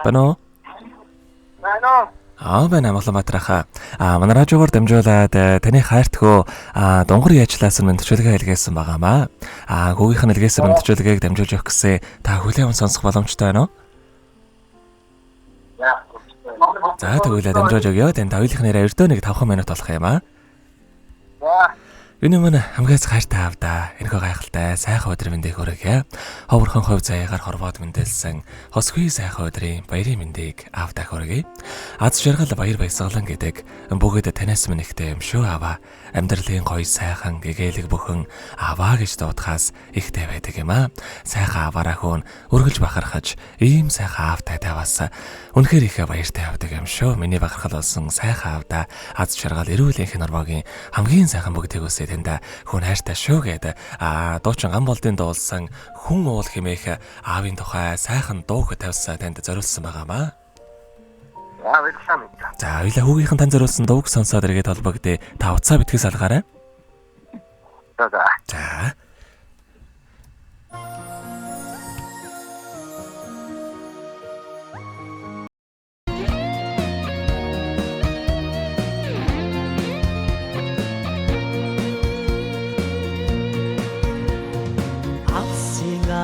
Бано. Байна. Байна Амгаланбаатархаа. Манай радиогоор дамжуулаад таны хайртгөө дунгар яажлаас нь төчөлгөө илгээсэн байгаамаа. Хүүгийнх нь илгээсэн төчөлгөөг дамжуулж өгөх гэсэн та хүлээвэн сонсох боломжтой байна уу? За тэгвэл дамжуулж өгье. Танд хоёулынх нэрээ өртөө нэг 5 минут болох юм аа. Юуны мань хамгаас хайртай авда энэхүү гайхалтай сайхан өдрийн мэндийг хүргье. Ховорхон хувь заяагаар хорвоод мэндэлсэн хосгүй сайхан өдрийн баярын мэндийг авда хүргье. Аз жаргал баяр баясгалан гэдэг бүгд танаас минь ихтэй юм шүү аваа. Амьдралын гоё сайхан гэгээлэг бүхэн аваа гэж дуудахаас ихтэй байдаг юм аа. Сайхан аваараа хөөн өргөлж бахархаж ийм сайхан аавтай таваас үнэхээр их баяртай авдаг юм шүү. Миний бахархал болсон сайхан аавда аз жаргал эрүүл энх нормогийн хамгийн сайхан бүгдийг үсэ тэнда хүн хайртай шүү гэдэг дуучин Гамболдын дуулсан хүн уул хэмээх аавын тухай сайхан дууг тавьсан танд зориулсан байгаамаа. За хоёлаа хүүгийнхэн тань зориулсан дууг сонсоод эргээд холбогдъё. Та уцаа битгий салгаарай. За.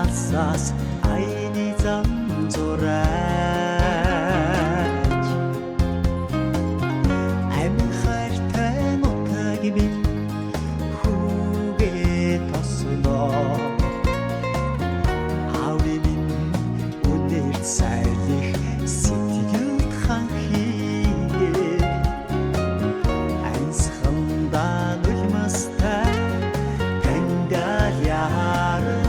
Асаас айны зам зураач амин хайртай нутаг минь хүүгээ тосноо хаври минь үнээр сайлих сэтгэл ханхигээ ансхандаа нулмастай тэндал яараа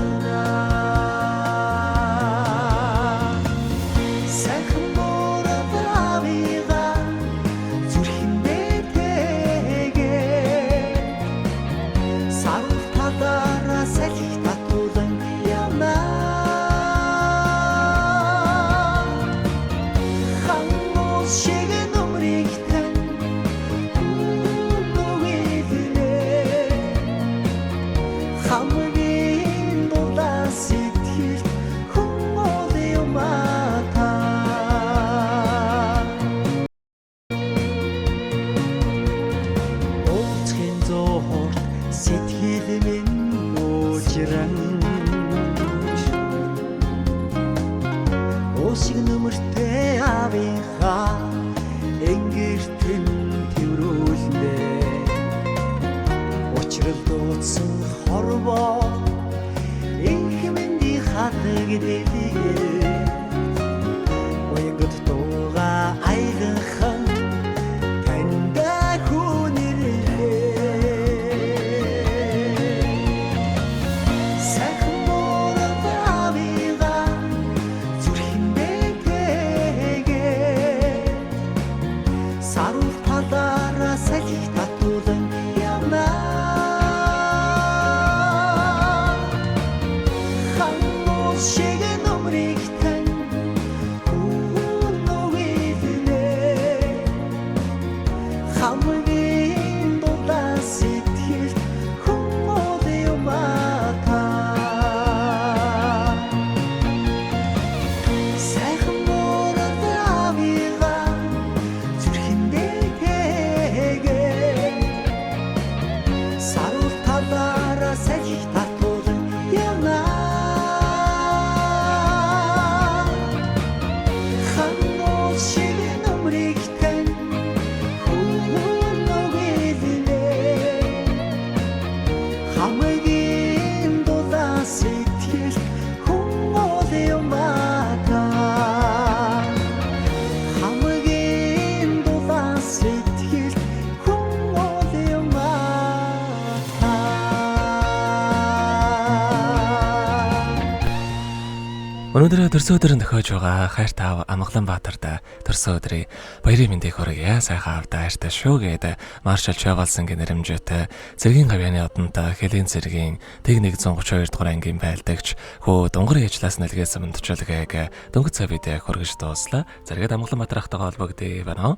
Өнөөдөр төрсөн өдрөнд тохиож байгаа хайртай аав Амгаланбаатарт төрсөн өдрийн баярын мэндийг хүргье. Сайхан аавда хайртай шүү гэдэг Маршал Чавалсангийн нэрэмжтэй Цэргийн гавьяаны одонтой Хэлийн цэргийн Тэг 132 дугаар ангийн байлдагч хөө дунгар яжлаас нэлгээсэн мөндөчөлгээг дөнгөж цай бидээ хүргэж дууслаа. Зэрэгэд Амгаланбаатархтайгаа холбогдъё байна.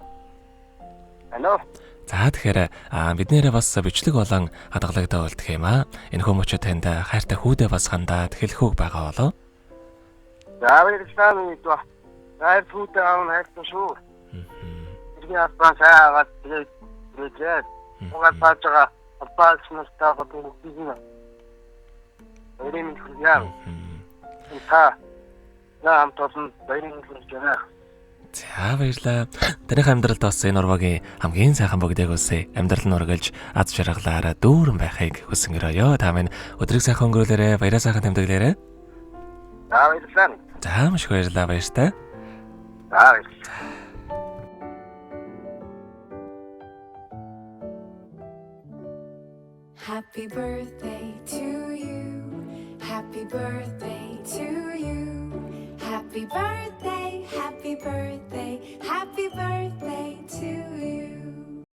Алло. За тэгэхээр бид нэрээ бас бичлэг болон хадгалагтаа болдох юм аа. Энэ хүмүүчүүд танд хайртай хүүдээ бас хандаад хэлэхүүг байгаа болоо. За баярлалаа минь дөө. Гай фүүтэй аав хайртай шүү. Иргэн аппаа саагаад тэгээд угаад тааж байгаа аппаас настай гадуур үгүй. Өрийн хүргää. Та наам тосон баярын хүргää. За баярлалаа. Таних амьдралд бас энэ урвагийн хамгийн сайхан бүгдийг үсэ. Амьдрал нь ургалж аз жаргалаараа дүүрэн байхыг хүсэнгэрөөё. Та минь өдрийг сайхан өнгөрүүлээрэ. Баяраа сайхан тэмдэглээрэ. За баярлалаа. За маш их баярлалаа баяртай. За баярлалаа. Happy birthday to you. Happy birthday to you. Happy birthday, happy birthday, happy birthday to you.